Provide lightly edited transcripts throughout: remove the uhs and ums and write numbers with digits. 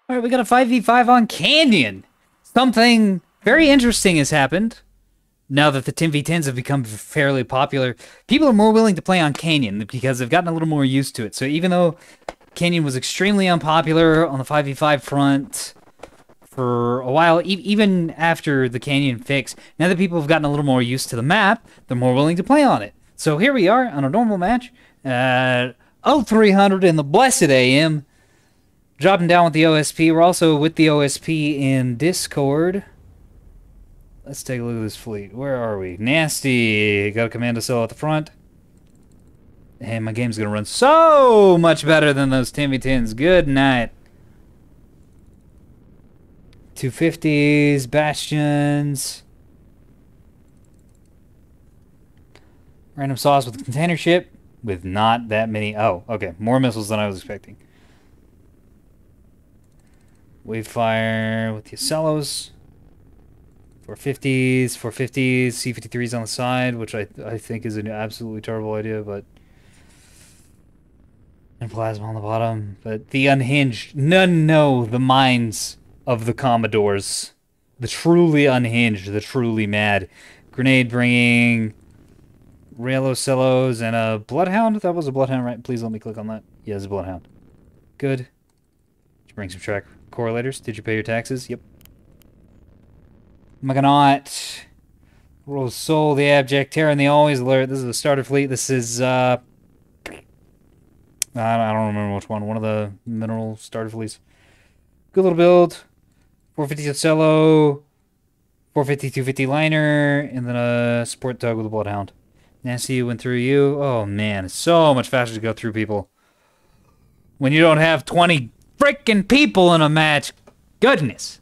All right, we got a 5v5 on Canyon. Something very interesting has happened. Now that the 10v10s have become fairly popular, people are more willing to play on Canyon because they've gotten a little more used to it. So even though Canyon was extremely unpopular on the 5v5 front for a while, even after the Canyon fix, now that people have gotten a little more used to the map, they're more willing to play on it. So here we are on a normal match at 0300 in the blessed AM. Dropping down with the OSP. We're also with the OSP in Discord. Let's take a look at this fleet. Where are we? Nasty. Got a commando cell at the front. And my game's going to run so much better than those 10v10s. Good night. 250s, Bastions. Random sauce with a container ship with not that many. Oh, okay. More missiles than I was expecting. Wave fire with the Ocellos. 450s, 450s, C-53s on the side, which I think is an absolutely terrible idea, but... And plasma on the bottom. But the unhinged, none know the minds of the Commodores. The truly unhinged, the truly mad. Grenade bringing... Rail Ocellos and a Bloodhound? That was a Bloodhound, right? Please let me click on that. Yeah, it's a Bloodhound. Good. Did you bring some track correlators? Did you pay your taxes? Yep. Mechanaut. Roll Soul, the Abject, Terran, the Always Alert. This is the starter fleet. This is, I don't remember which one. One of the mineral starter fleets. Good little build. 450 Ocello. 450, 250 liner. And then a support tug with a Bloodhound. Nasty went through you. Oh, man. It's so much faster to go through people. When you don't have 20 freaking people in a match. Goodness.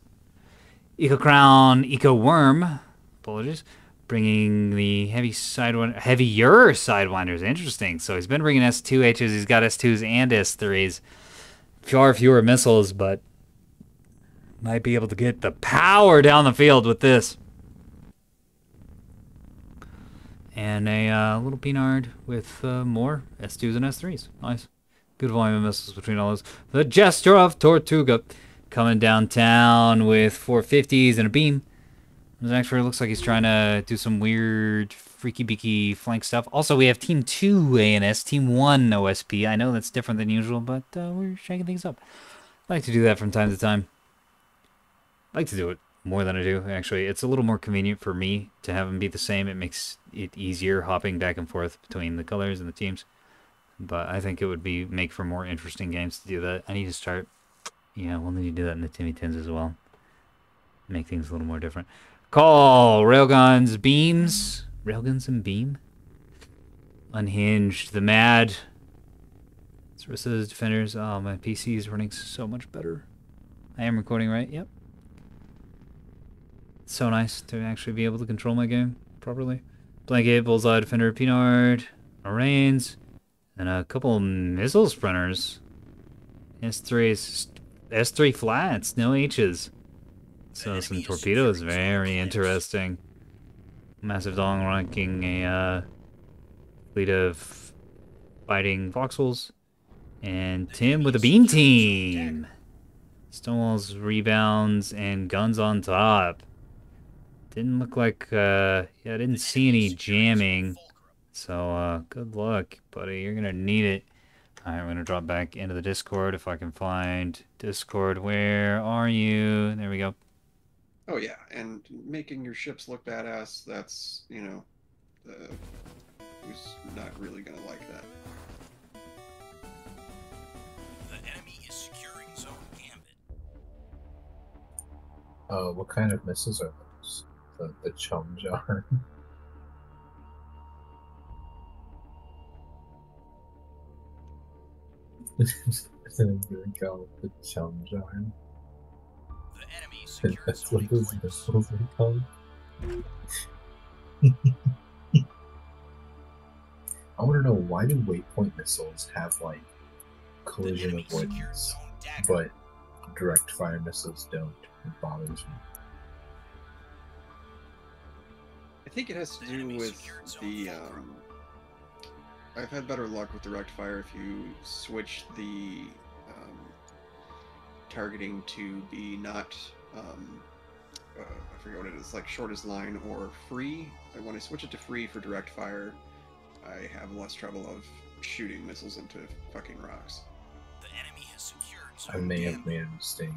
Eco Crown, Eco Worm. Apologies. Bringing the heavier Sidewinders. Interesting. So he's been bringing S2Hs. He's got S2s and S3s. Far fewer missiles, but might be able to get the power down the field with this. And a little Pinard with more S2s and S3s. Nice. Good volume of missiles between all those. The Jester of Tortuga coming downtown with 450s and a beam. This actually looks like he's trying to do some weird freaky-beaky flank stuff. Also, we have Team 2 ANS, Team 1 OSP. I know that's different than usual, but we're shaking things up. I like to do that from time to time. I like to do it more than I do, actually. It's a little more convenient for me to have them be the same. It makes it easier hopping back and forth between the colors and the teams. But I think it would make for more interesting games to do that. I need to start... Yeah, we'll need to do that in the Timmy 10s as well. Make things a little more different. Call! Railguns, beams. Railguns and beam? Unhinged. The Mad. Sarissa's Defenders. Oh, my PC is running so much better. I am recording, right? Yep. It's so nice to actually be able to control my game properly. Blanket, Bullseye, Defender, Pinard, Aranes, and a couple missile sprinters. S3s. S3 flats, no H's. So some torpedoes, very interesting. Massive Dong ranking a fleet of fighting foxholes. And Tim with a beam team. Stonewalls, rebounds, and guns on top. Didn't look like, yeah, I didn't see any jamming. So, good luck, buddy. You're gonna need it. Alright, we're gonna drop back into the Discord if I can find Discord. Where are you? There we go. Oh yeah, and making your ships look badass, that's, you know, who's not really gonna like that. The enemy is securing zone gambit. What kind of missiles are those? The chum jar? The chum jar. The enemy secured That's what zone those points. missiles are called. I want to know, why do waypoint missiles have like collision avoidance, but direct fire missiles don't? It bothers me. I think it has to do with the, I've had better luck with direct fire if you switch the targeting to be not, I forget what it is, like shortest line or free. When I switch it to free for direct fire, I have less trouble of shooting missiles into fucking rocks. The enemy has secured I zone may have Gamma. made a mistake.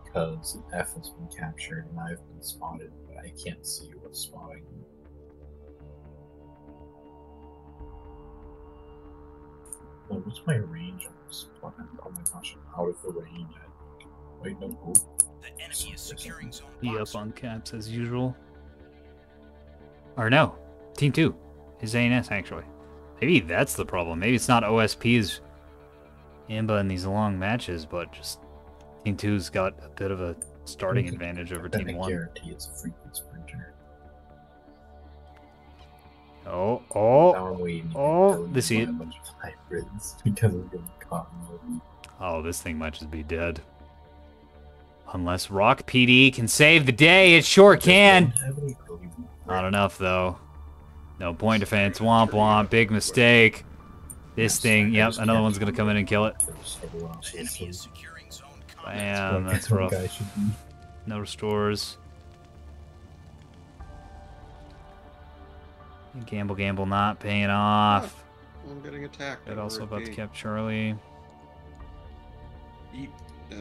Because F has been captured and I've been spotted, but I can't see what's spotting. Oh, what's my range on this plan? Oh my gosh, I'm out of the range. Wait, no, oh. The enemy is securing zone Be up Boxer. on caps as usual. Or no, Team 2 is ANS actually. Maybe that's the problem. Maybe it's not OSP's Imba in these long matches, but just Team 2's got a bit of a starting advantage over I Team 1. guarantee it's a frequent sprinter. Oh, Now oh, I'm waiting to oh, get they see by it. a bunch of hybrids because I'm getting caught in the Oh, this thing might just be dead. Unless Rock PD can save the day, it sure can. Not enough, though. No point defense. Womp womp. Big mistake. This thing, yep, another one's gonna come in and kill it. The enemy is securing zone combat. Bam, that's rough. No restores. Gamble, gamble, not paying off. I'm getting attacked. But also over about to a cap Charlie. Eat, I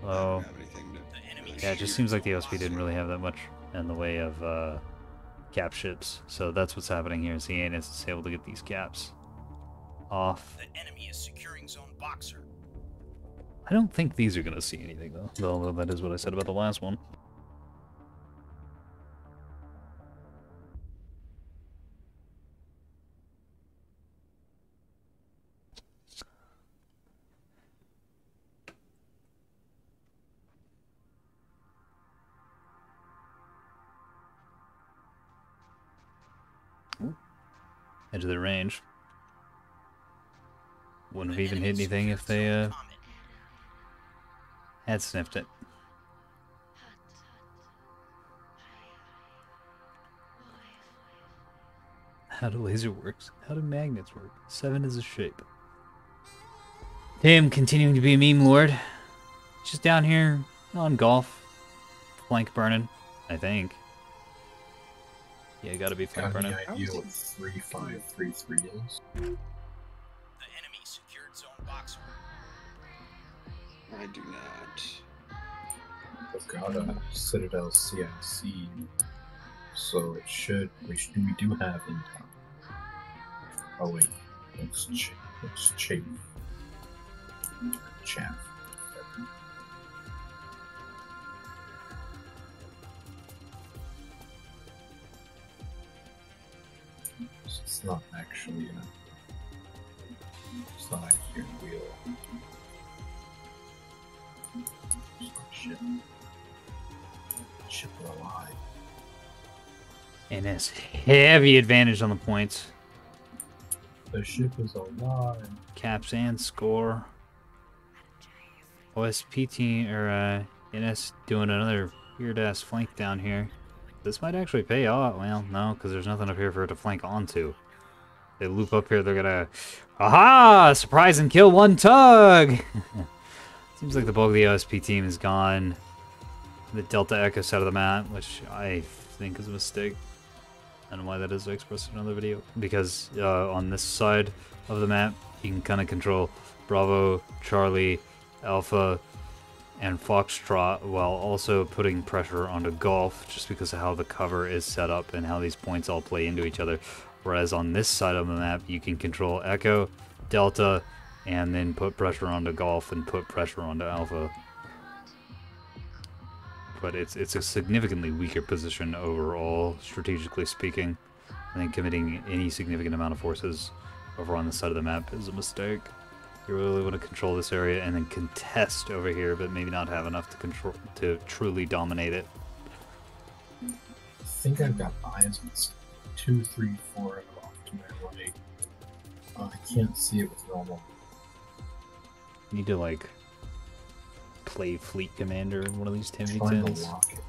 Low. don't have anything to. The enemy Yeah, it just seems like the OSP didn't really have that much in the way of cap ships. So that's what's happening here. See, ANS is able to get these caps off. The enemy is securing zone Boxer. I don't think these are going to see anything, though. Although that is what I said about the last one. Ooh. Edge of the range. Wouldn't have The even enemy hit anything if secured they zone Comet. had sniffed it. How do laser works? How do magnets work? 7 is a shape. Tim continuing to be a meme lord. Just down here on golf. Flank burning, I think. Yeah, gotta be flank Got any burning. idea what 3533 is? The enemy secured zone Boxer. I do not. I've got a Citadel CIC, so it should. We do have intel. Oh wait, it's chaff. Chaff. It's not actually it's not actually a wheel. It's not ship. Ship alive. And it's heavy advantage on the points. The ship is alive. Caps and score. OSP team, or NS doing another weird ass flank down here. This might actually pay off. Well, no, because there's nothing up here for it to flank onto. They loop up here, they're gonna... Aha! Surprise and kill one tug! Seems like the bulk of the OSP team is gone. The Delta Echo side of the map, which I think is a mistake. I don't know why that is. I expressed in another video. Because on this side of the map, you can kind of control Bravo, Charlie, Alpha, and Foxtrot while also putting pressure onto Golf just because of how the cover is set up and how these points all play into each other. Whereas on this side of the map, you can control Echo, Delta, and then put pressure onto Golf and put pressure onto Alpha. But it's a significantly weaker position overall, strategically speaking. I think committing any significant amount of forces over on the side of the map is a mistake. You really want to control this area and then contest over here, but maybe not have enough to control to truly dominate it. I think I've got eyes on 2, 3, 4 and off to my right. I can't see it with normal. You need to like play Fleet Commander in one of these Trying to 10v10s. lock it.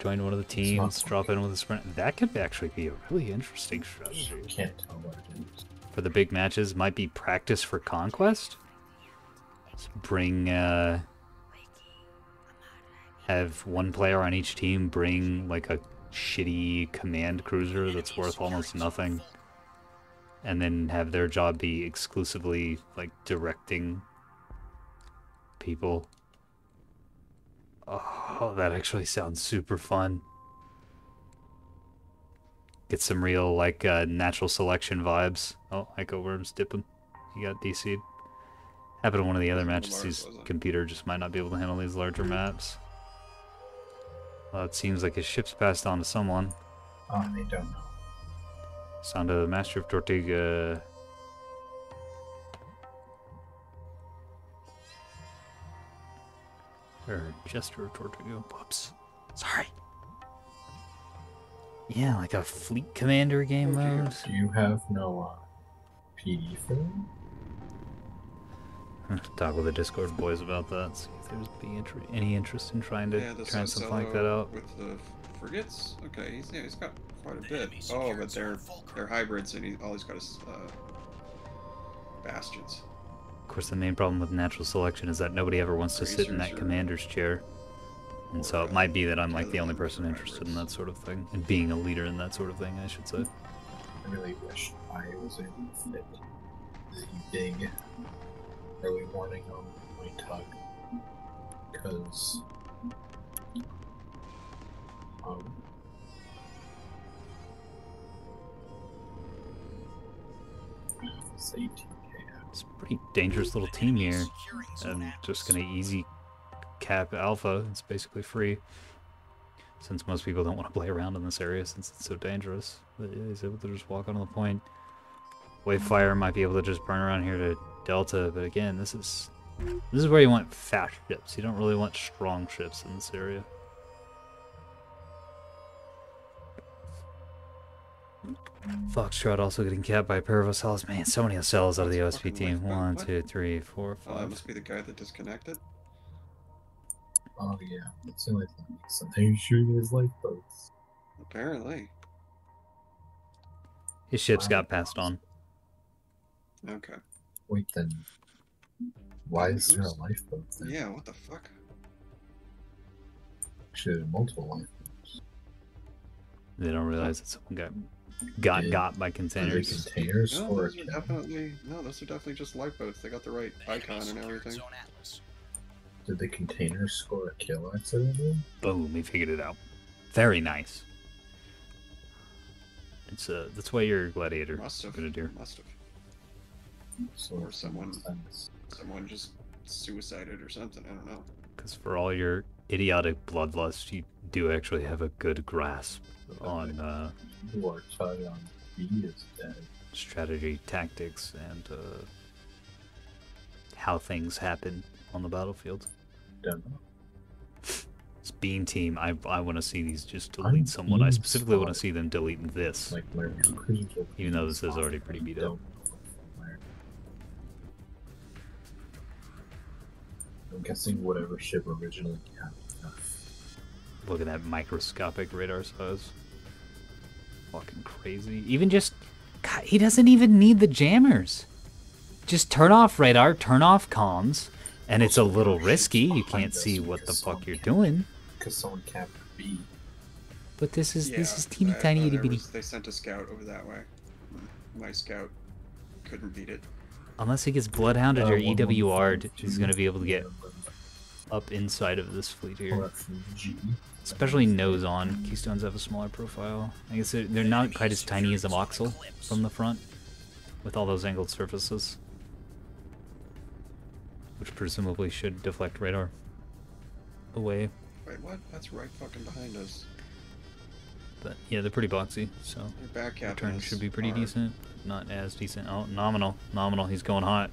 Join one of the It's not teams, drop in with a sprint. That could actually be a really interesting strategy. Can't tell what it is. for the big matches might be practice for conquest. So bring, have one player on each team bring like a shitty command cruiser that's worth almost nothing, and then have their job be exclusively like directing people. Oh, that actually sounds super fun. Get some real like natural selection vibes. Oh, Echo Worm's dipping. He got DC'd. Happened in one of the other matches. His computer just might not be able to handle these larger maps. Well, it seems like his ship's passed on to someone. Oh, they don't know. It's on to the Master of Tortuga. Or Jester of Tortuga. Whoops. Sorry. Yeah, like a fleet commander game mode. Do you have no PD for them? Talk with the Discord boys about that. See if there's any interest in trying to try something like that out. With the frigates? Okay, he's got quite a bit. Oh, but they're hybrids, and all he's got is bastions. Of course, the main problem with natural selection is that nobody ever wants to sit in that commander's chair. And so it might be that I'm like the only person interested in that sort of thing. And being a leader in that sort of thing, I should say. I really wish I was able to fit the big early warning on my tug. Because it's 18k. It's a pretty dangerous little team here. I'm just gonna easy cap alpha. It's basically free, since most people don't want to play around in this area since it's so dangerous. But yeah, he's able to just walk onto the point. Wavefire might be able to just burn around here to Delta, but again, this is where you want fast ships. You don't really want strong ships in this area. Foxtrot also getting capped by a pair of Ocells. Man, so many Ocells out of the OSP team. 1, 2, 3, 4, 5. Oh, that must be the guy that disconnected. Oh yeah, that's the only thing. Sometimes shooting his lifeboats. Apparently. His ships got passed on. Okay. Wait, then why is there a lifeboat there? Yeah, what the fuck? Actually, there are multiple lifeboats. They don't realize that someone got by containers. Containers No, or those are definitely just lifeboats. They got the right icon and everything. did the container score a kill accidentally? Boom, he figured it out. Very nice. It's that's why you're a gladiator. Must have. Grenadier. Must have. So Or someone just suicided or something. I don't know. Because for all your idiotic bloodlust, you do actually have a good grasp on Warthog on B is dead. strategy, tactics, and how things happen on the battlefield. Don't know. This Bean team, I want to see these just delete someone. I specifically want to see them delete this, Like where even though this is already pretty beat up. I'm guessing whatever ship originally got. Look at that microscopic radar size. Fucking crazy. Even just, God, he doesn't even need the jammers. Just turn off radar, turn off comms, and it's a little risky. You can't see what the fuck you're doing. Because someone capped B. But this is teeny tiny itty bitty. They sent a scout over that way. My scout couldn't beat it. Unless he gets bloodhounded or EWR'd, he's gonna be able to get up inside of this fleet here. Especially nose on. Keystones have a smaller profile. I guess they're not quite as tiny as a voxel from the front, with all those angled surfaces, which presumably should deflect radar away. Wait, what? That's right fucking behind us. But yeah, they're pretty boxy, so Their back cap return is should be pretty hard. decent. Not as decent. Oh, nominal. Nominal. He's going hot.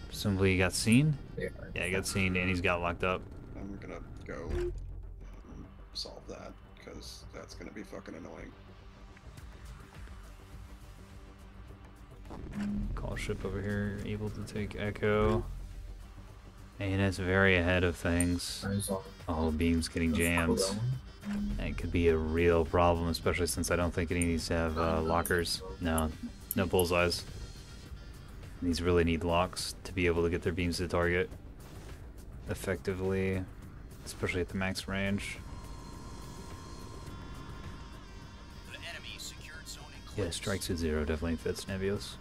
Presumably he got seen? Yeah, he got seen and he's got locked up. I'm gonna go solve that, because that's gonna be fucking annoying. Call ship over here, able to take Echo. And it's very ahead of things. All beams getting jammed. That could be a real problem, especially since I don't think it needs to have lockers. No, No bullseyes. And these really need locks to be able to get their beams to target effectively, especially at the max range. The enemy secured zone Yeah, eclipse. Strikes at Zero definitely fits Nebulous.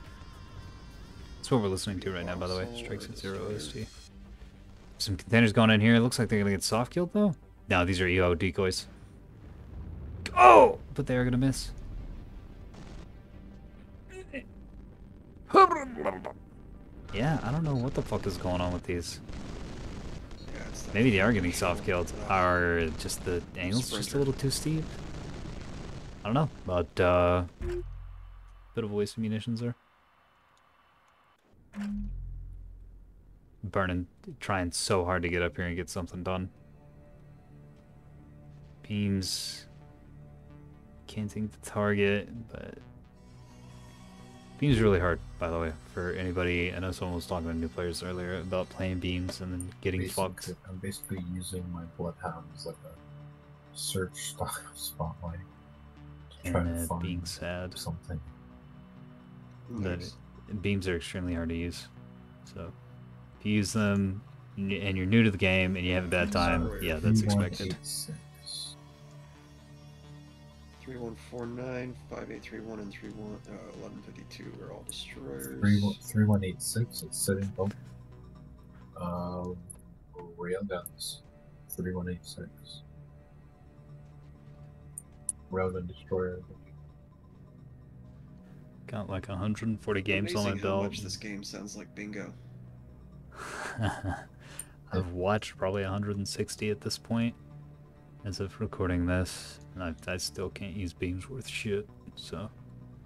That's what we're listening to right now, by the way. Strikes at Zero OST. Some containers going in here. It looks like they're gonna get soft killed though. No, these are EO decoys. Oh, but they are gonna miss. Yeah, I don't know what the fuck is going on with these. Yeah, it's that Maybe they are getting soft killed, or just the angle's just a little too steep. I don't know, but bit of a waste of munitions there. Burning, trying so hard to get up here and get something done. Beams can't think the target, but beams really hard, by the way, for anybody. I know someone was talking to new players earlier about playing beams and then getting fucked. I'm basically using my bloodhound as like a search spotlight to try to And find being sad. something. But Nice. beams are extremely hard to use. So if you use them and you're new to the game and you have a bad time, yeah, that's expected. 3149, 5831, and 1152 are all destroyers. 3186, it's sitting both. Railguns. 3186. Railgun destroyer. Got like 140 games on my Amazing how belt. much this game sounds like bingo. I've watched probably 160 at this point as of recording this, and I still can't use beams worth shit, so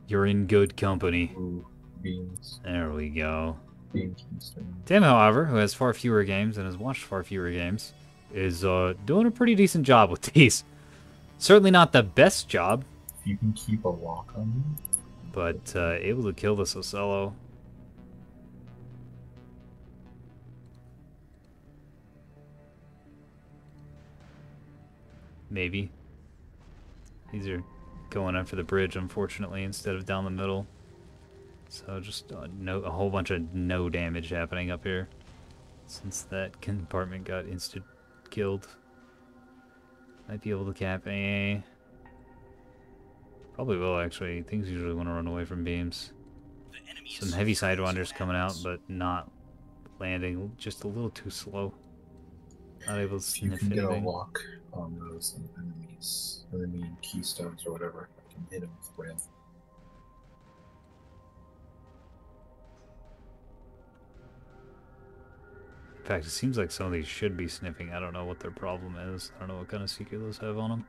you're in good company. Ooh, beams. There we go. Beam keystone. Tim, however, who has far fewer games and has watched far fewer games, is doing a pretty decent job with these. Certainly not the best job, If you can keep a lock on them, but able to kill this Ocello. Maybe. These are going after the bridge, unfortunately, instead of down the middle. So just a whole bunch of no damage happening up here, since that compartment got instant killed. Might be able to cap AA. Probably will, actually. Things usually want to run away from beams. The enemy Some is heavy securing sidewinders zone coming out, admins. but not landing. Just a little too slow. Not able to if you sniff can get a anything. lock on those enemy keystones or whatever, I can hit them with rail. In fact, it seems like some of these should be sniffing. I don't know what their problem is. I don't know what kind of secret those have on them.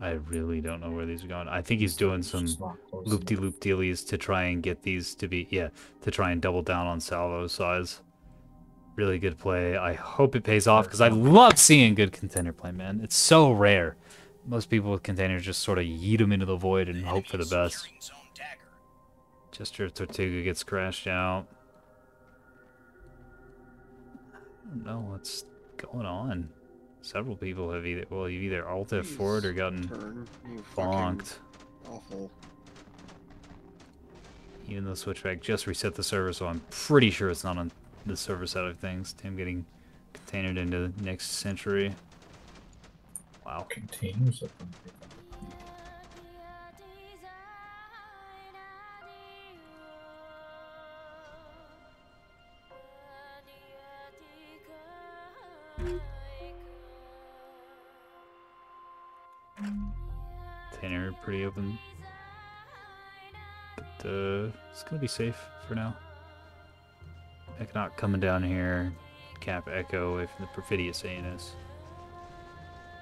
I really don't know where these are going. I think he's doing some Just not close loop-de-loop dealies to try and get these to be, to try and double down on salvo size. Really good play. I hope it pays off because I love seeing good contender play, man. It's so rare. Most people with containers just sort of yeet them into the void and hope for the best. Securing zone dagger. Gesture of Tortuga gets crashed out. I don't know what's going on. Several people have either, well, you've either ulted forward or gotten Turn, you fucking bonked. awful. Even though Switchback just reset the server, so I'm pretty sure it's not on the server side of things. Tim getting containered into the next century. Wow. containers of them. Container pretty open. But it's gonna be safe for now. Econaut coming down here. Cap Echo if the Perfidious Saiyan is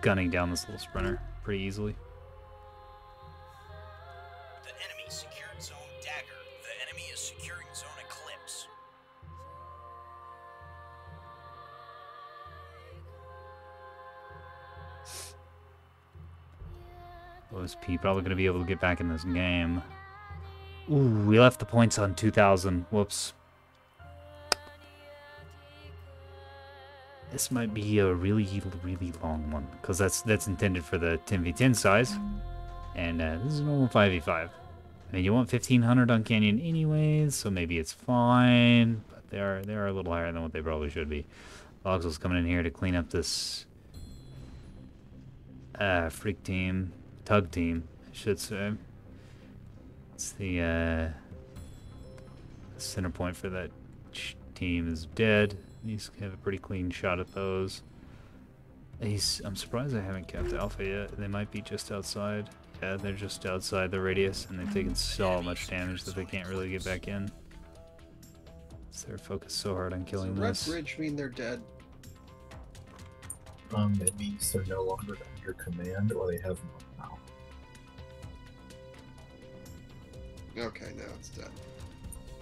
gunning down this little sprinter pretty easily. The enemy secured zone dagger. The enemy is securing zone eclipse. OSP probably going to be able to get back in this game. Ooh, we left the points on 2,000. Whoops. This might be a really, really long one, because that's intended for the 10v10 size, and this is a normal 5v5. I mean, you want 1,500 on Canyon anyways, so maybe it's fine, but they are a little higher than what they probably should be. Voxel's coming in here to clean up this freak team, tug team, I should say. It's the center point for that team is dead. These have a pretty clean shot at those. I'm surprised I haven't capped Alpha yet. They might be just outside. Yeah, they're just outside the radius, and they've taken so much damage that they can't really get back in. So they're focused so hard on killing this. Red Bridge mean they're dead? It means they're no longer under command, or they have no now. Okay, now it's dead.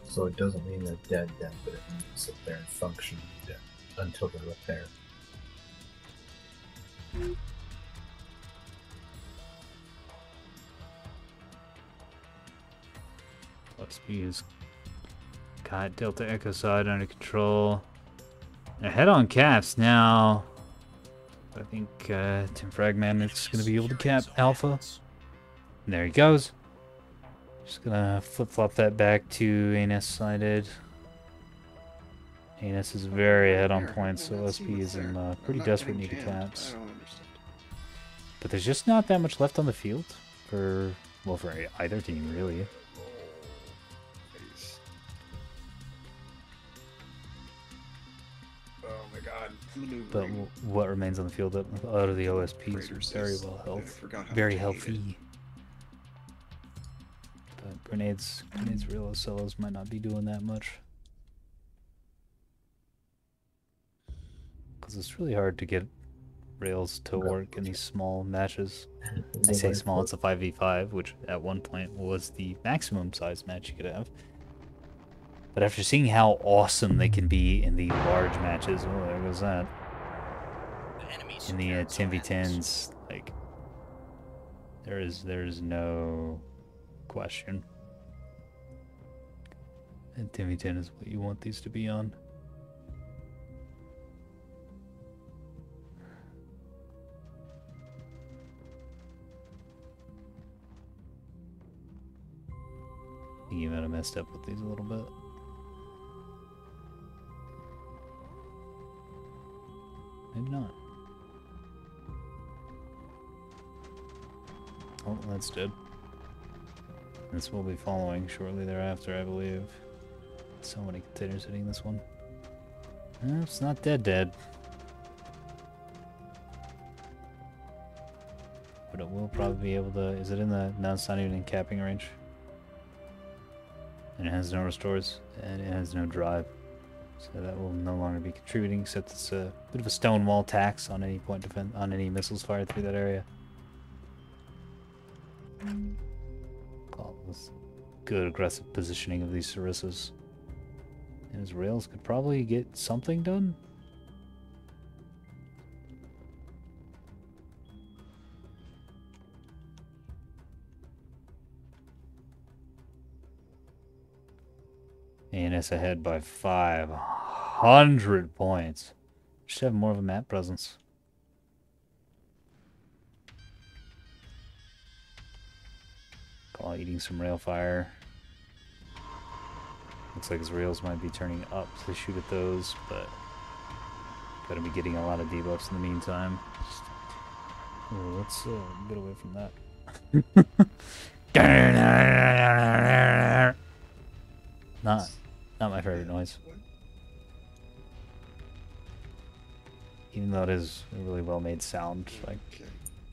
So it doesn't mean they're dead, but it means that they're functioning dead until they're repaired. OSP's got Delta Echo side under control. They're head on caps now. I think Tim Fragman is going to be able to cap Alpha. And there he goes. Just gonna flip-flop that back to Anus sided. Anus is very ahead on points, so SP is in pretty desperate need of caps. But there's just not that much left on the field for, well, for either team, really. Oh my god. But what remains on the field out of the OSPs are very well health, very healthy. But grenades real solos might not be doing that much. Because it's really hard to get rails to work in these small matches. I say small, it's a 5v5, which at one point was the maximum size match you could have. But after seeing how awesome they can be in the large matches, oh, there goes that. In the 10v10s, like, there's no question. And 10v10 is what you want these to be on. I think you might have messed up with these a little bit. Maybe not. Oh, that's dead. This will be following shortly thereafter, I believe. So many containers hitting this one. It's not dead. But it will probably be able to... Is it in the... No, it's not even in capping range. And it has no restores, and it has no drive. So that will no longer be contributing, except it's a bit of a stonewall tax on any point defense, on any missiles fired through that area. Call this good aggressive positioning of these Sarissas. And his rails could probably get something done. ANS ahead by 500 points. Should have more of a map presence. Call eating some rail fire. Looks like his rails might be turning up to shoot at those, but gotta be getting a lot of debuffs in the meantime. Let's get away from that. Not my favorite noise. Even though it is a really well made sound, like,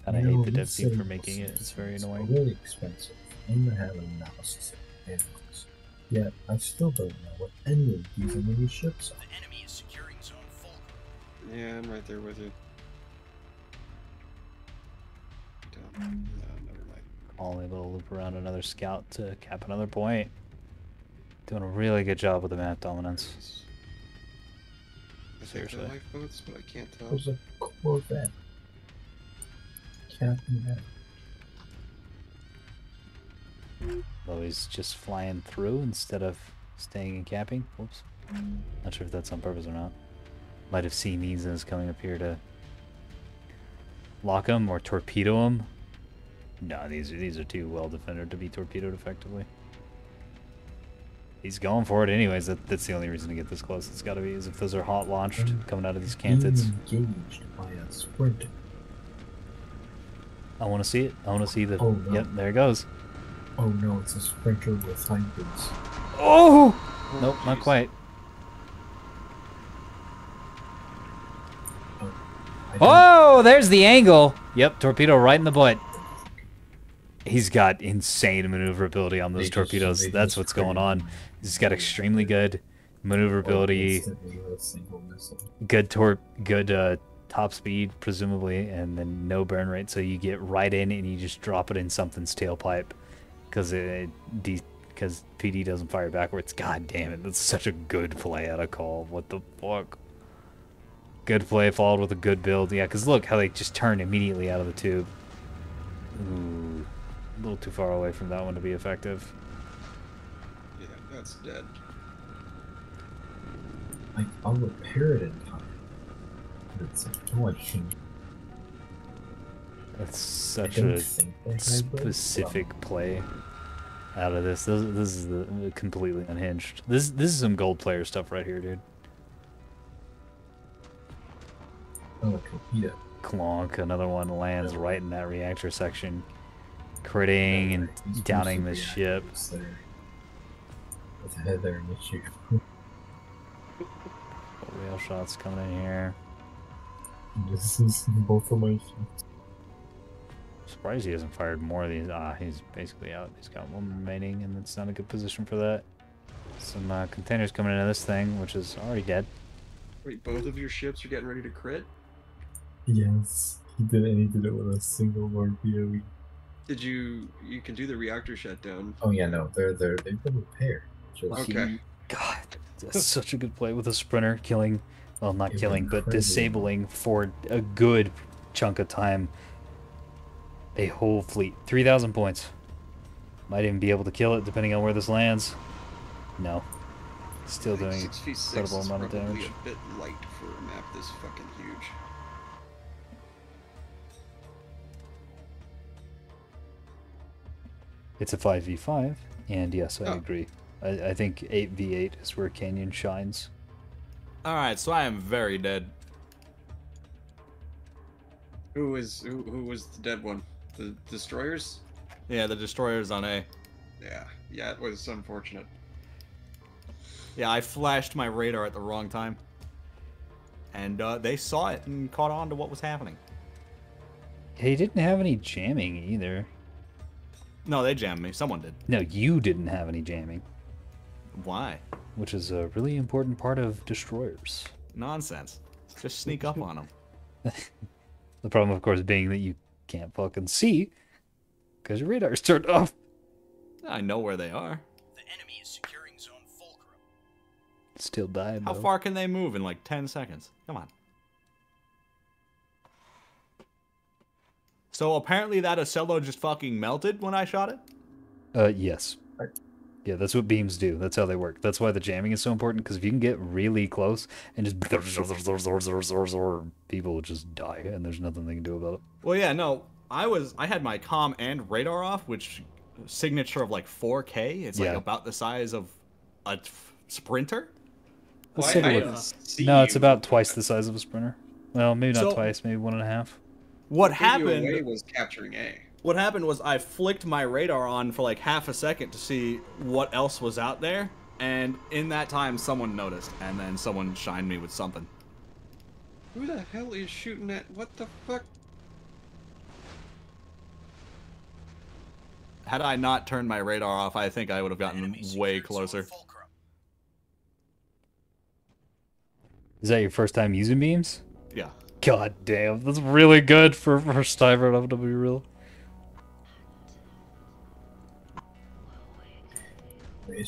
and I hate the dev team for making it. It's very annoying. Really expensive. And I have analysis of animals. Yet I still don't know what any of these enemy ships are. The enemy is securing zone full. Yeah, I'm right there with you. No, never mind. All able to loop around another scout to cap another point. Doing a really good job with the map dominance. I think they're lifeboats, but I can't tell. There's a Corvette. Captain that. Though he's just flying through instead of staying and capping. Whoops. Not sure if that's on purpose or not. Might have seen these and is coming up here to lock him or torpedo him. No, these are too well defended to be torpedoed effectively. He's going for it anyways. That's the only reason to get this close. It's got to be is if those are hot launched coming out of these cantids. Engaged by a sprinter. I want to see it. I want to see the. Oh, no. Yep, there it goes. Oh no, it's a sprinter with hybrids. Oh! Nope, jeez. not quite. Oh, there's the angle. Yep, torpedo right in the butt. He's got insane maneuverability on those torpedoes. That's what's going on. He's got extremely good maneuverability, good top speed, presumably, and then no burn rate. So you get right in and you just drop it in something's tailpipe because PD doesn't fire backwards. God damn it, that's such a good play out of call. What the fuck? Good play followed with a good build. Yeah, because look how they just turn immediately out of the tube. Ooh, a little too far away from that one to be effective. Yeah, that's dead. I'll repair it in time. But it's annoying. That's such a specific play out of this. This is the completely unhinged. This is some gold player stuff right here, dude. Oh, a torpedo. Clonk, another one lands right in that reactor section, critting and downing the ship. With a heather and issue. Whale shots coming in here. This is both of my ships. Surprised he hasn't fired more of these. Ah, he's basically out. He's got one remaining, and it's not a good position for that. Some containers coming into this thing, which is already dead. Wait, both of your ships are getting ready to crit? Yes, he did it, and he did it with a single RPO. Did you can do the reactor shutdown? Oh yeah, no, they've been repaired. Just Okay. God, that's such a good play with a sprinter killing, well, not It's killing, but incredible. disabling for a good chunk of time a whole fleet. 3,000 points. Might even be able to kill it depending on where this lands. No. Still I think doing 6v6 incredible is amount of probably damage. a bit light for a map this fucking huge. It's a 5v5, and yes, I Oh. agree. I think 8v8 is where Canyon shines. Alright, so I am very dead. Who was the dead one? The destroyers? Yeah, the destroyer's on A. Yeah, it was unfortunate. Yeah, I flashed my radar at the wrong time. And they saw it and caught on to what was happening. He didn't have any jamming either. No, they jammed me. Someone did. No, you didn't have any jamming, Why? which is a really important part of destroyers. Nonsense. Just sneak up on them. The problem, of course, being that you can't fucking see because your radar's turned off. I know where they are. The enemy is securing zone Fulcrum. Still died. How though. far can they move in like 10 seconds? Come on. So apparently that Ocello just fucking melted when I shot it? Yes. Yeah, that's what beams do. That's how they work. That's why the jamming is so important, because if you can get really close and just people will just die, and there's nothing they can do about it. Well, yeah, no. I had my comm and radar off, which signature of like 4K. It's like Yeah. about the size of a sprinter. Let's Why take a I look. didn't see No, it's you. about twice the size of a sprinter. Well, maybe not So- twice, maybe 1.5. What What happened happened? was capturing A. What happened was I flicked my radar on for like half a second to see what else was out there, and in that time someone noticed, and then someone shined me with something. Who the hell is shooting at? What the fuck? Had I not turned my radar off, I think I would have gotten Enemy way secured closer. zone Fulcrum. Is that your first time using beams? Yeah. God damn, that's really good for first timer. I'm gonna be real.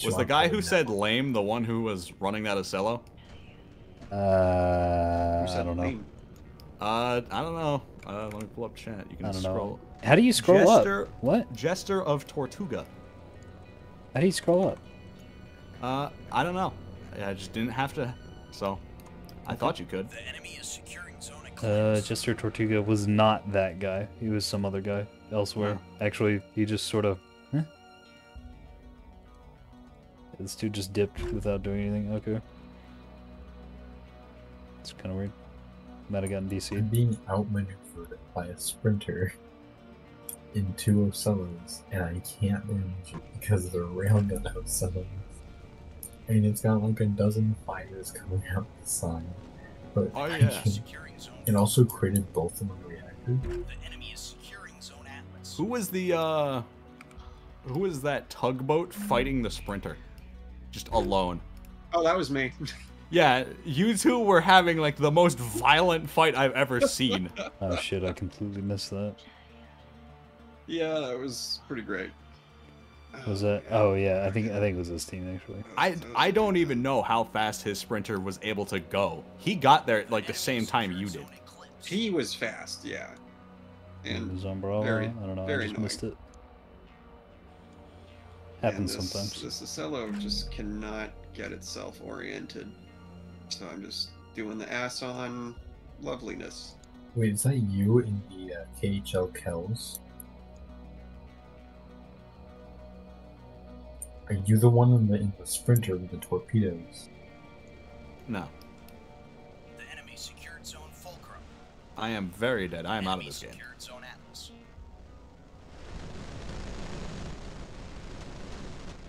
Was the guy who said lame the one who was running that Ocello? Who I said don't know. lame? I don't know. Let me pull up chat. You can I don't scroll. know. How do you scroll Jester, up? What? Jester of Tortuga. How do you scroll up? I don't know. I just didn't have to, so I thought you could. The enemy is securing zone Eclipse. Jester Tortuga was not that guy. He was some other guy elsewhere. Actually, he just sort of... This dude just dipped without doing anything. Okay. It's kind of weird. Might have gotten I'm DC. being outmaneuvered by a sprinter in 2 Ocellos, and I can't manage it because of the railgun Ocellos. And it's got like a dozen fighters coming out the side. But Oh, I yeah. can't. Securing zone. It also created both of my reactors. The enemy is securing zone Atlas. Who was that tugboat fighting the sprinter? Just alone. Oh, that was me. Yeah, you two were having like the most violent fight I've ever seen. Oh shit, I completely missed that. Yeah, that was pretty great. Was that? Oh yeah, I think it was this team actually. I don't even know how fast his sprinter was able to go. He got there at like the same time you did. He was fast, yeah. It And was Umbrella. very- I don't know. I very just missed it. and Happens this, sometimes. This Ocello just cannot get itself oriented. So I'm just doing the ass on loveliness. Wait, is that you in the KHL Kells? Are you the one in the sprinter with the torpedoes? No, The enemy secured zone Fulcrum. I am very dead. I am out of Enemy this game. secured zone Atlas.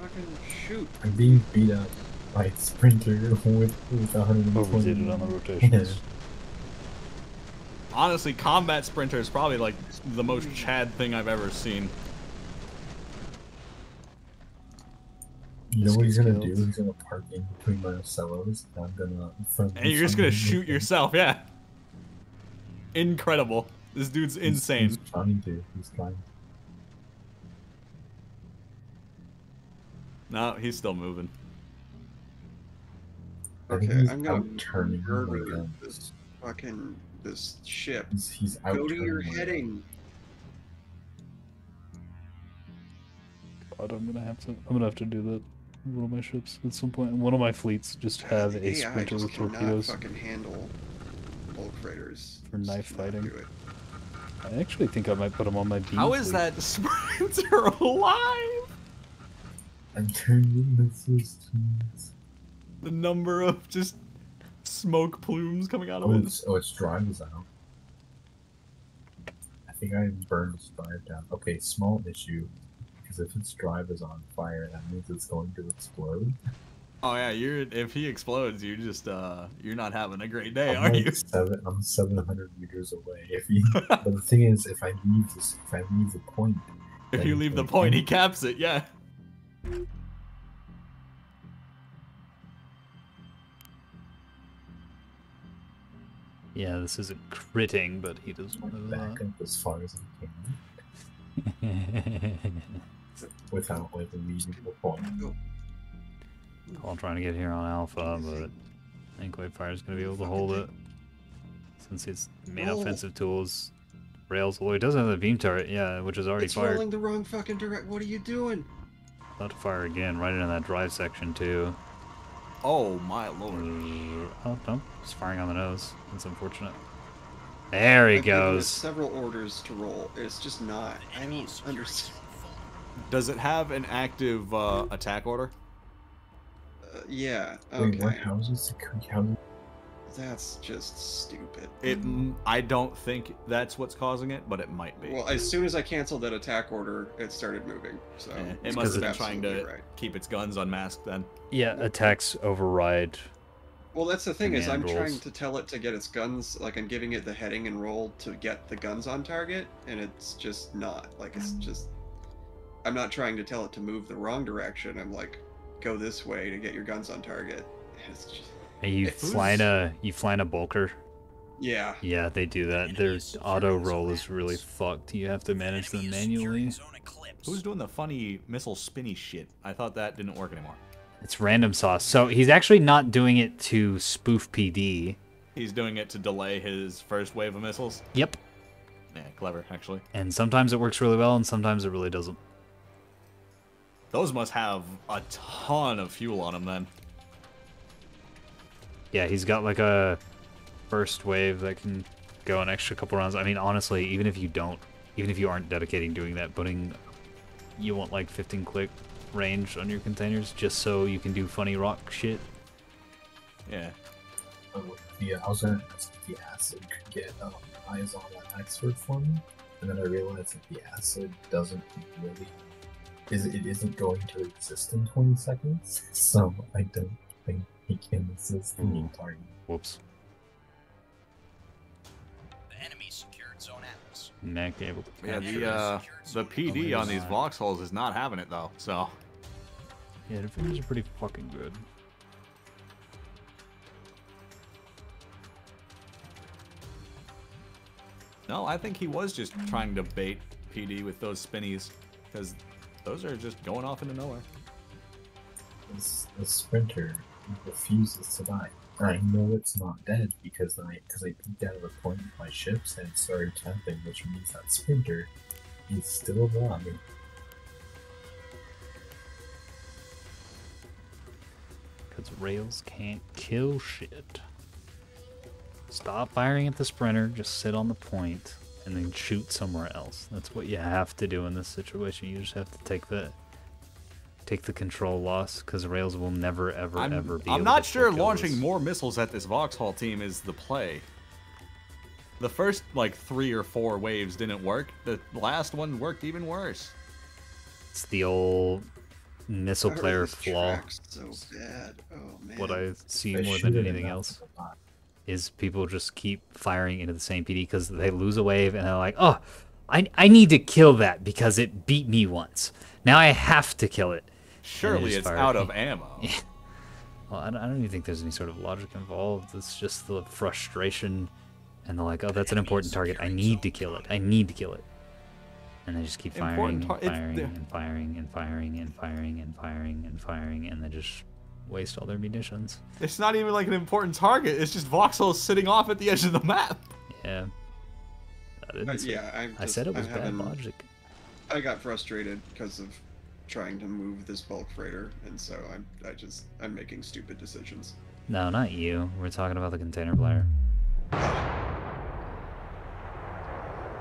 Fucking shoot. I'm being beat up by a sprinter with 120. Overdid it on the rotations. Honestly, combat sprinter is probably like the most Chad thing I've ever seen. You know what he's gonna Skills. do? He's gonna park in between my Ocellos, and I'm gonna. And you're just gonna shoot yourself, yeah. Incredible. This dude's insane. He's trying to. He's trying. No, he's still moving. I think Okay, he's I'm gonna out turning my murder guns. this ship. He's out Go to your turning my heading. God, I'm gonna have to do that. One of my ships at some point. One of my fleets just have a AI sprinter just with cannot torpedoes fucking handle bulk freighters. for knife Just cannot fighting. do it. I actually think I might put them on my beam. How is fleet. that sprinter alive? I'm turning missiles to. The number of just smoke plumes coming out of Oh, it. its drive is out. I think I burned its drive down. Okay, small issue. Because if its drive is on fire, that means it's going to explode. Oh yeah, if he explodes, you just you're not having a great day, I'm are like you? I'm 700 meters away. If he, but the thing is, if I leave the point, If then you he leave the can- point, he caps it. Yeah. Yeah, this isn't critting, but he doesn't I'll know back that. up as far as I can without like leaving the point. All trying to get here on Alpha, but I think Wavefire's gonna be able to hold it. Since its main Roll. offensive tools rails. Well, he does have the beam turret, yeah, which is already It's fired. rolling the wrong fucking direct. What are you doing? About to fire again, right into that drive section too. Oh my lord. Oh no, he's firing on the nose. That's unfortunate. There he I've given it goes. several orders to roll. It's just not. I Enemy don't is securing understand. zone Fulcrum. Does it have an active attack order? Yeah. Wait, what? Okay. How is it security? How? That's just stupid. I don't think that's what's causing it, but it might be. Well, as soon as I canceled that attack order, it started moving. So Yeah, it's it must have been it's trying to absolutely right. keep its guns unmasked then. Yeah, attacks override. Well, that's the thing is I'm Command trying rolls. to tell it to get its guns. Like I'm giving it the heading and roll to get the guns on target, and it's just not. Like it's just. I'm not trying to tell it to move the wrong direction. I'm like, go this way to get your guns on target. It's just. Are you Who's- flying a bulker? Yeah. Yeah, they do that. Their auto roll is really fucked. You have to manage them Enemy is securing manually. zone Eclipse. Who's doing the funny missile spinny shit? I thought that didn't work anymore. It's random sauce. So he's actually not doing it to spoof PD. He's doing it to delay his first wave of missiles. Yep. Yeah, clever, actually. And sometimes it works really well, and sometimes it really doesn't. Those must have a ton of fuel on them then. Yeah, he's got like a first wave that can go an extra couple rounds. I mean, honestly, even if you aren't dedicating doing that, you want like 15 click range on your containers just so you can do funny rock shit. Yeah. I was gonna ask if the acid could get eyes on that expert for me, and then I realized that the acid doesn't really it isn't going to exist in 20 seconds, so I don't think he can assist the main target. Whoops. The enemy secured Zone Atlas. Neck able to Yeah, capture. the PD on these voxels is not having it though, so. Yeah, the fingers are pretty fucking good. No, I think he was just trying to bait PD with those spinnies, because those are just going off into nowhere. The sprinter refuses to die. I know it's not dead because I peeked out of a point with my ships and started tapping, which means that sprinter is still alive. Because rails can't kill shit. Stop firing at the sprinter, just sit on the point, and then shoot somewhere else. That's what you have to do in this situation. You just have to take the control loss, because rails will never, ever be able I'm not to sure kill launching this. more missiles at this Vauxhall team is the play. The first, like, 3 or 4 waves didn't work. The last one worked even worse. It's the old missile How are player these flaw. tracks so bad. Oh man. What I see They more shoot than it anything enough else to not. is people just keep firing into the same PD because they lose a wave and they're like, oh, I need to kill that because it beat me once. Now I have to kill it. Surely just it's fire. out of ammo. Well, I don't even think there's any sort of logic involved. It's just the frustration, and they're like, oh, that's an important target. I need to kill it. I need to kill it. And they just keep firing Important and tar- firing it's- and firing and firing and firing and firing and firing, and they just waste all their munitions. It's not even like an important target. It's just Vauxhall sitting off at the edge of the map. Yeah. I didn't say- yeah, I said it was I'm bad having- logic. I got frustrated because of trying to move this bulk freighter, and so I'm making stupid decisions. No, not you. We're talking about the container player.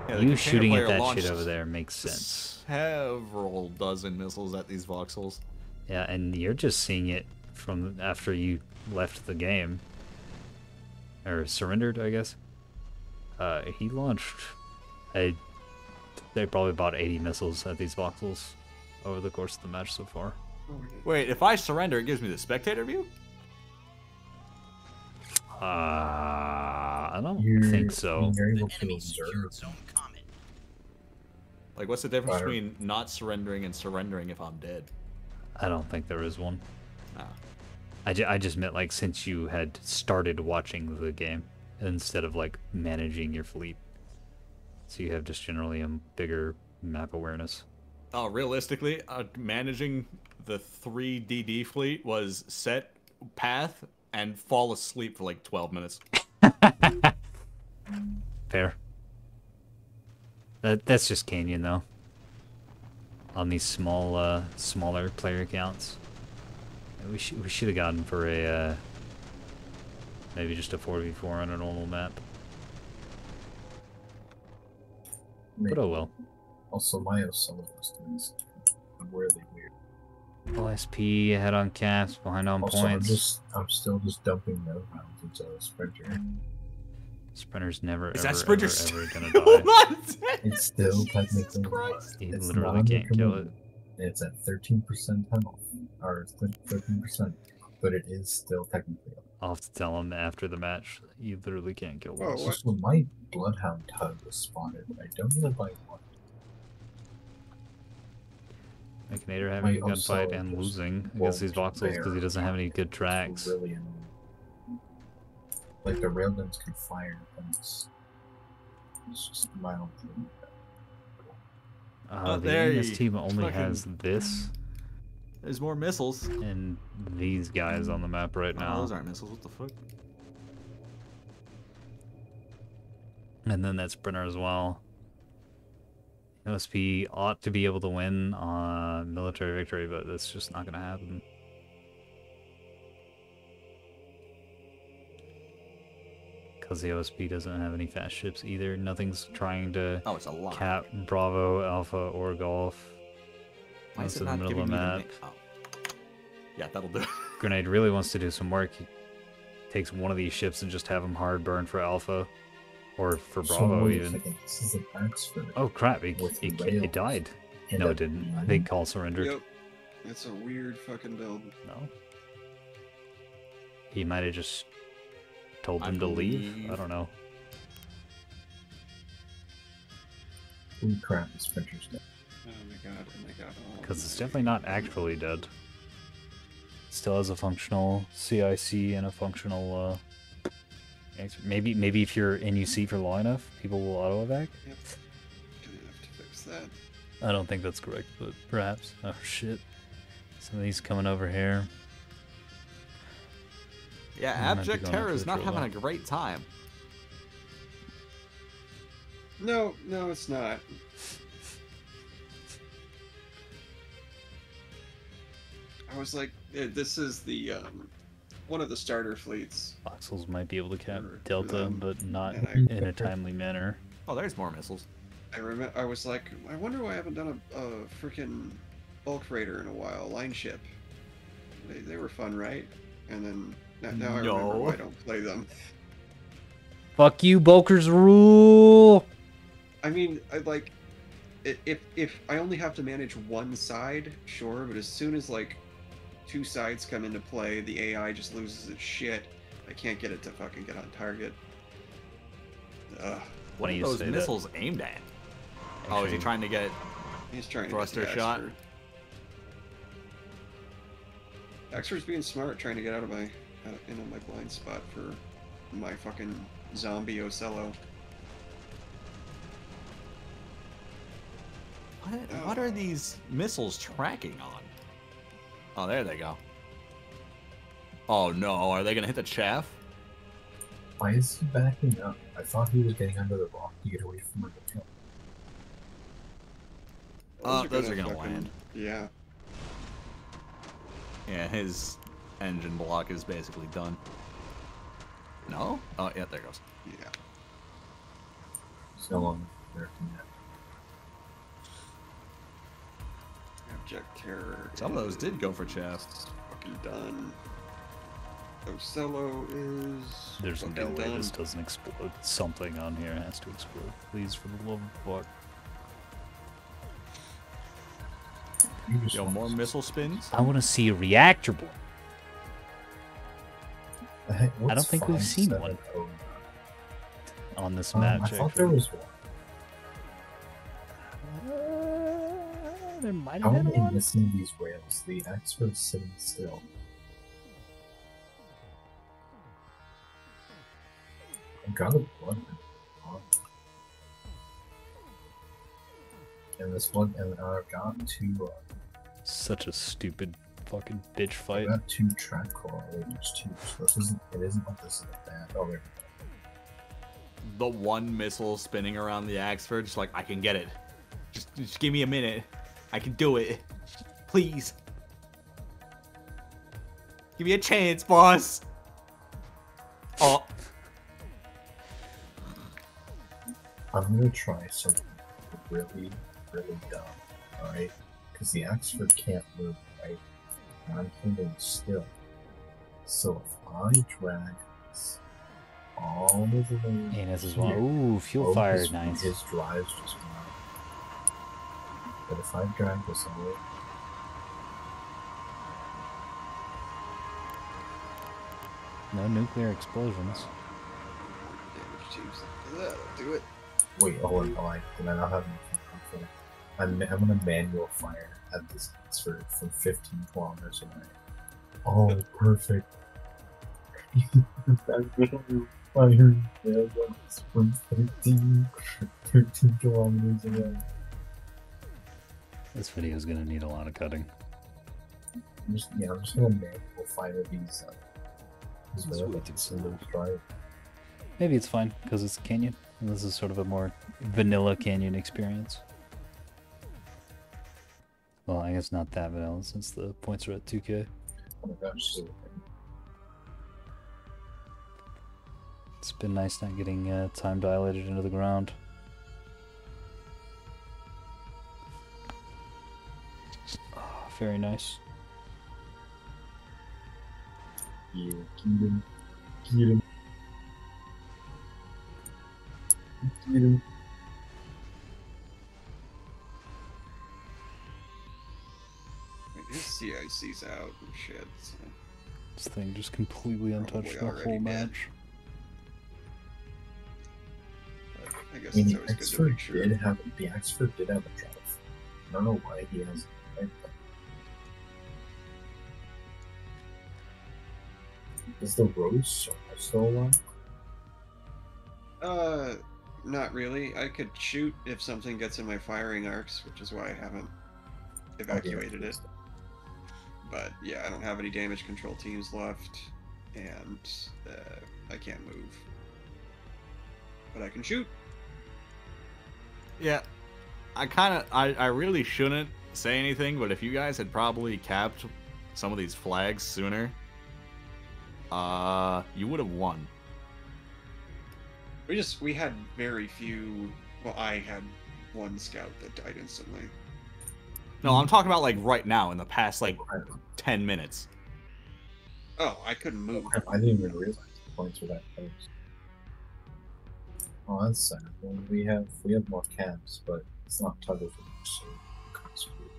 Yeah, the You container shooting player at that shit launched over there makes sense. Several dozen missiles at these Vauxhalls. Yeah, and you're just seeing it from after you left the game. Or surrendered, I guess. He launched they probably bought 80 missiles at these voxels over the course of the match so far. Wait, if I surrender, it gives me the spectator view? I don't You're, think so. You're The able to enemy secured observe. Zone Comet. Like, what's the difference Fire. between not surrendering and surrendering if I'm dead? I don't think there is one. Ah. I just meant like since you had started watching the game instead of like managing your fleet. So you have just generally a bigger map awareness. Oh, realistically, managing the 3 DD fleet was set path and fall asleep for like 12 minutes. Fair. That's just Canyon though. On these smaller player accounts, we should have gotten for a maybe just a 4v4 on a normal map. But oh well. Also, my solo was doing something really weird. OSP ahead on caps, behind on Also, points. I'm still just dumping no rounds into a sprinter. Sprinter's never Is ever, that sprinter ever, ever gonna still die. not dead? It's still Jesus technically Christ. You it's literally not can't kill committed. it. It's at 13% health, or 13%, but it is still technically up. I'll have to tell him after the match. You literally can't kill Whoa, this. what? Also, my Bloodhound tug was spotted, but I don't know by what. Mechanator having a My gunfight also and just losing against these won't voxels because he bear doesn't have any good It's tracks. really annoying. Like the railguns can fire, but it's just mild. Oh, The there EMS you team only fucking- has this There's more missiles. and these guys on the map right Oh, now. those aren't missiles. What the fuck? And then that sprinter as well. OSP ought to be able to win on military victory, but that's just not going to happen. Because the OSP doesn't have any fast ships either. Nothing's trying to Oh, it's a lot. cap Bravo, Alpha, or Golf. Why is That's it in the not middle giving of the me the map. Oh. Yeah, that'll do. Grenade really wants to do some work. He takes one of these ships and just have him hard burn for Alpha. Or for Bravo, wait a even. second, this is an Oxford. Oh, crap. It rails. died. And No, a it didn't. I line? think Call surrendered. Yep. It's a weird fucking build. No. He might have just told them to leave. I don't know. Holy crap, this printer's dead. Oh my god, oh my god. Oh Because it's my definitely not actually dead. It still has a functional CIC and a functional, maybe if you're in UC for long enough, people will auto-evac? Yep. Gonna have to fix that. I don't think that's correct, but perhaps. Oh, shit. Some of these coming over here. Yeah, I might be Abject going Terror after is the not drill having a great time. No, it's not. I was like, this is the one of the starter fleets. Voxels might be able to cap For Delta, them, but not and in a timely manner. Oh, there's more missiles. I was like, I wonder why I haven't done a freaking bulk freighter in a while. Line ship. They were fun, right? And then now I remember why I don't play them. Fuck you, Bulkers rule! I mean, if I only have to manage one side, sure, but as soon as like two sides come into play, the AI just loses its shit. I can't get it to fucking get on target. Ugh. What are you those say that. missiles aimed at? Oh, is he Actually- trying to get He's trying thruster to get the shot? Axford. Axford's being smart, trying to get out of my my blind spot for my fucking zombie Ocello. What are these missiles tracking on? Oh, there they go. Oh no, are they gonna hit the chaff? Why is he backing up? I thought he was getting under the rock to get away from the hotel. Those are gonna fucking- land. Yeah. Yeah, his engine block is basically done. No? Oh, yeah, there it goes. Yeah. He's no longer American yet. Abject Terror. Some of those did go for is chaff. Fucking done. Ocello is. There's no fucking way done. this doesn't explode. Something on here has to explode. Please, for the love of fuck. You just Yo, want more to- missile spins? I want to see a reactor blow. Hey, I don't what's think we've seen 570? one on this I match. thought there actually. was one. There might How have am been I one. missing these rails? The Axford's sitting still. I got a blood. And this one, and I've got two. Such a stupid fucking bitch I fight. got two track correlators too. So this isn't. It isn't like this is bad. Oh, there. The one missile spinning around the Axford, just like, I can get it. Just give me a minute. I can do it. Please. Give me a chance, boss. Oh. I'm gonna try something really, really dumb. All right, because the Axford can't move, right? And I'm holding still. So if I drag this all the way Anus is one. here, Ooh, fuel oh, fire, his, nice. His drives just went out. But if I drag this all the way, No nuclear explosions. Damage tubes. That'll do it. wait, did I not have enough? I'm gonna manual fire at this Axford from 15 kilometers away. Oh, perfect. I'm gonna fire mailbox from 13 kilometers away. This video is gonna need a lot of cutting. I'm just gonna manual fire these Sweet. railroads and those drive. Maybe it's fine because it's canyon, and this is sort of a more vanilla canyon experience. Well, I guess not that vanilla since the points are at 2K. Oh my gosh. It's been nice not getting time dilated into the ground. Oh, very nice. Yeah, get him. Get him. Get him. His CIC's out and shit. So. This thing just completely untouched the already whole dead. match. But I guess I mean, it's the always good to Expert make sure. did have a drive. I don't know why he has. Is the Rose still alive? Not really. I could shoot if something gets in my firing arcs, which is why I haven't evacuated it. But yeah, I don't have any damage control teams left, and I can't move. But I can shoot. Yeah, I really shouldn't say anything, but if you guys had probably capped some of these flags sooner, you would have won. We had very few. Well, I had one scout that died instantly. No, I'm talking about like right now in the past like 10 minutes. Oh, I couldn't move. I didn't even realize the points were that close. Oh, that's sad. Well, we have more camps, but it's not tug of war, so kind of screwed.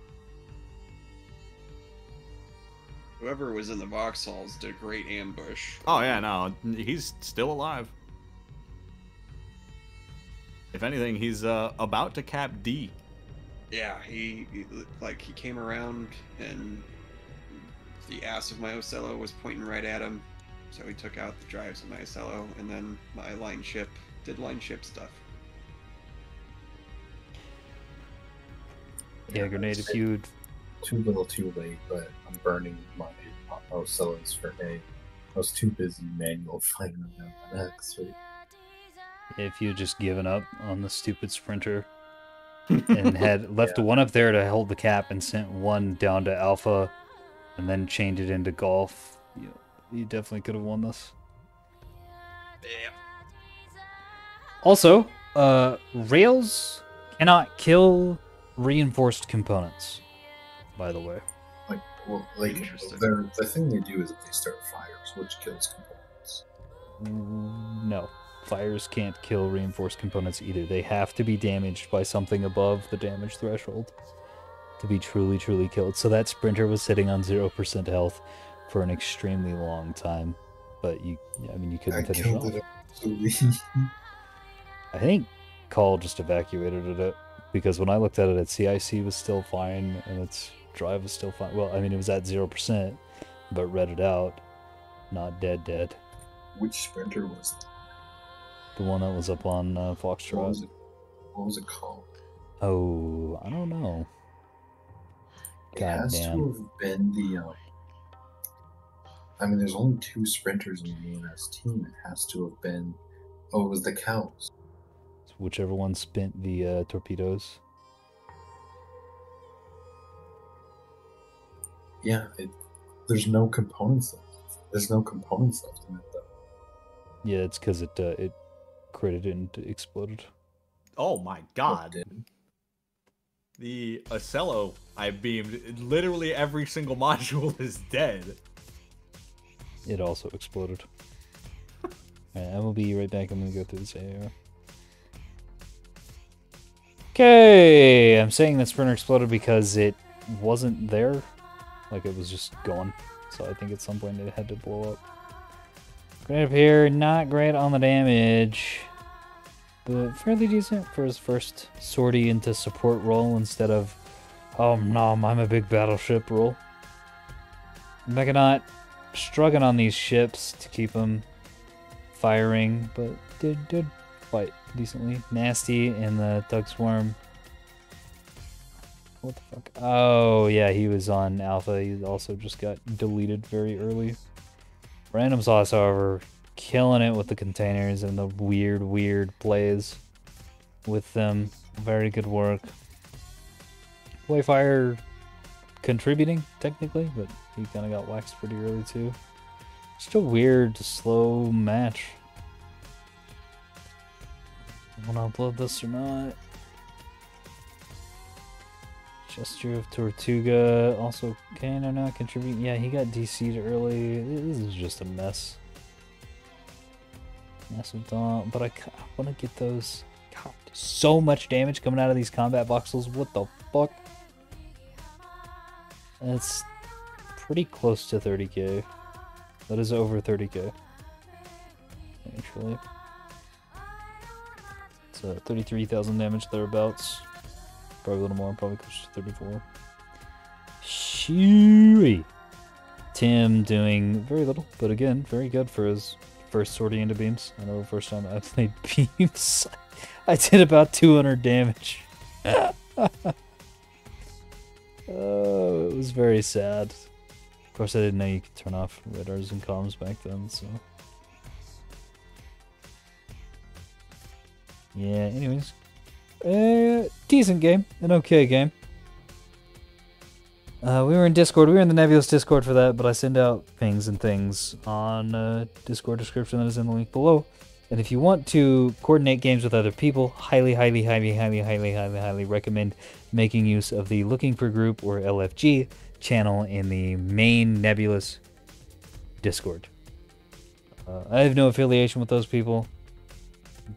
Whoever was in the box halls did a great ambush. Oh yeah, no, he's still alive. If anything, he's about to cap D. Yeah, he came around and the ass of my Ocello was pointing right at him, so he took out the drives of my Ocello, and then my line ship did line ship stuff. Yeah, grenade if you'd... Too little, too late, but I'm burning my Ocellos for A. I was too busy manual fighting them on X, right? If you had just given up on the stupid sprinter and had left one up there to hold the cap and sent one down to alpha and then chained it into golf, you definitely could have won this. Yeah. Also, rails cannot kill reinforced components, by the way. Interesting. The thing they do is if they start fires, which kills components. No. Fires can't kill reinforced components either. They have to be damaged by something above the damage threshold to be truly, truly killed. So that sprinter was sitting on 0% health for an extremely long time. But you couldn't finish it off. Absolutely. I think Call just evacuated it because when I looked at it, CIC was still fine and its drive was still fine. Well, I mean, it was at 0%, but read it out. Not dead. Which sprinter was it? The one that was up on Foxtrot. What was it called? Oh, I don't know. It has to have been the. I mean, there's only 2 sprinters in the ANS team. It has to have been. Oh, it was the cows. Whichever one spent the torpedoes. Yeah, there's no components left. There's no components left in it, though. Yeah, it's because it critted and exploded. Oh my god. The Ocello I beamed, literally every single module is dead. It also exploded. Alright, I will be right back. I'm gonna go through this AR. Okay, I'm saying that sprinter exploded because it wasn't there. Like, it was just gone. So I think at some point it had to blow up. Great up here, not great on the damage. But fairly decent for his first sortie into support role instead of, oh no, I'm a big battleship role. Mechanaut struggling on these ships to keep them firing, but did fight decently. Nasty in the Tug Swarm. What the fuck? Oh yeah, he was on Alpha. He also just got deleted very early. Random Sauce, however, killing it with the containers and the weird plays with them. Very good work. Wayfire contributing, technically, but he kind of got waxed pretty early, too. Just a weird, slow match. I want to upload this or not. Gesture of Tortuga, also can or not contribute. Yeah, he got DC'd early. This is just a mess. Massive Dawn, but I want to get those. God, so much damage coming out of these combat voxels. What the fuck? That's pretty close to 30k. That is over 30k. Actually. It's 33,000 damage thereabouts. Probably a little more, probably close to 34. Shooey! Tim doing very little, but again, very good for his first sortie into beams. I know the first time I played beams, I did about 200 damage. Oh, it was very sad. Of course, I didn't know you could turn off radars and comms back then, so. Yeah, anyways. Decent game. An okay game. We were in Discord. We were in the Nebulous Discord for that, but I send out pings and things on Discord description that is in the link below. And if you want to coordinate games with other people, highly recommend making use of the Looking for Group, or LFG, channel in the main Nebulous Discord. I have no affiliation with those people,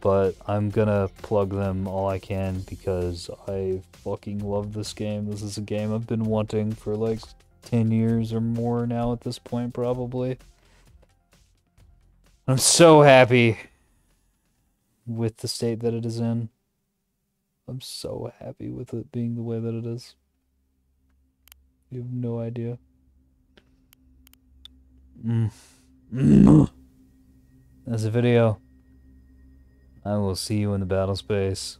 but I'm gonna plug them all I can because I fucking love this game. This is a game I've been wanting for like 10 years or more now at this point, probably. I'm so happy with the state that it is in. I'm so happy with it being the way that it is. You have no idea. That's a video. I will see you in the battle space.